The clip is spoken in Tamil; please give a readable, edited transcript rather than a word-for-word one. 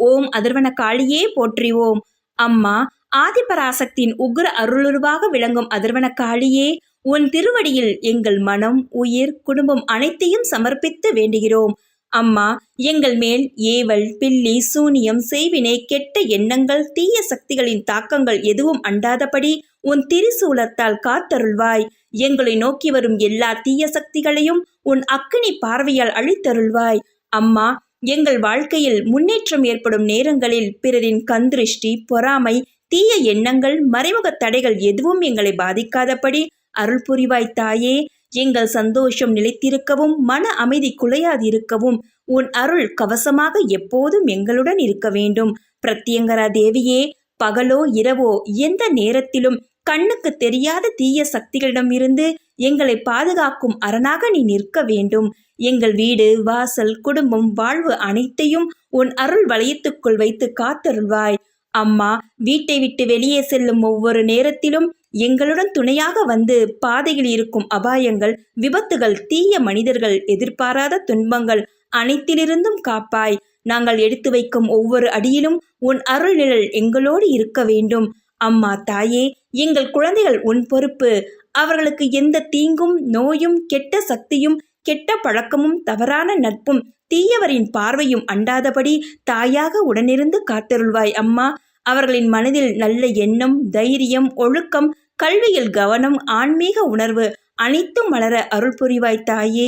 ஓம் அதர்வன காளியே போற்றிவோம். அம்மா ஆதிபராசக்தியின் உக்ர அருளுருவாக விளங்கும் அதர்வன காளியே, உன் திருவடியில் எங்கள் மனம், உயிர், குடும்பம் அனைத்தையும் சமர்ப்பித்து வேண்டுகிறோம். அம்மா, எங்கள் மேல் ஏவல், பில்லி, சூனியம், செய்வினை, கெட்ட எண்ணங்கள், தீய சக்திகளின் தாக்கங்கள் எதுவும் அண்டாதபடி உன் திரிசூலத்தால் காத்தருள்வாய். எங்களை நோக்கி வரும் எல்லா தீய சக்திகளையும் உன் அக்கினி பார்வையால் அழித்தருள்வாய். அம்மா, எங்கள் வாழ்க்கையில் முன்னேற்றம் ஏற்படும் நேரங்களில் பிறரின் கந்திருஷ்டி, பொறாமை, தீய எண்ணங்கள், மறைமுக தடைகள் எதுவும் எங்களை பாதிக்காதபடி அருள் புரிவாய் தாயே. எங்கள் சந்தோஷம் நிலைத்திருக்கவும், மன அமைதி குலையாதிருக்கவும் உன் அருள் கவசமாக எப்போதும் எங்களுடன் இருக்க வேண்டும். பிரத்யங்கரா தேவியே, பகலோ இரவோ எந்த நேரத்திலும் கண்ணுக்கு தெரியாத தீய சக்திகளிடம் இருந்து எங்களை பாதுகாக்கும் அரணாக நீ நிற்க வேண்டும். எங்கள் வீடு, வாசல், குடும்பம், வாழ்வு அனைத்தையும் உன் அருள் வளையத்துக்குள் வைத்து காத்தருள்வாய். அம்மா, வீட்டை விட்டு வெளியே செல்லும் ஒவ்வொரு நேரத்திலும் எங்களுடன் துணையாக வந்து பாதையில் இருக்கும் அபாயங்கள், விபத்துகள், தீய மனிதர்கள், எதிர்பாராத துன்பங்கள் அனைத்திலிருந்தும் காப்பாய். நாங்கள் எடுத்து வைக்கும் ஒவ்வொரு அடியிலும் உன் அருள் நிழல் எங்களோடு இருக்க வேண்டும். அம்மா தாயே, எங்கள் குழந்தைகள் உன் பொறுப்பு. அவர்களுக்கு எந்த தீங்கும், நோயும், கெட்ட சக்தியும், கெட்ட பழக்கமும், தவறான நட்பும், தீயவரின் பார்வையும் அண்டாதபடி தாயாக உடனிருந்து காத்தருள்வாய். அம்மா, அவர்களின் மனதில் நல்ல எண்ணம், தைரியம், ஒழுக்கம், கல்வியில் கவனம், ஆன்மீக உணர்வு அனைத்தும் மலர அருள் புரிவாய் தாயே.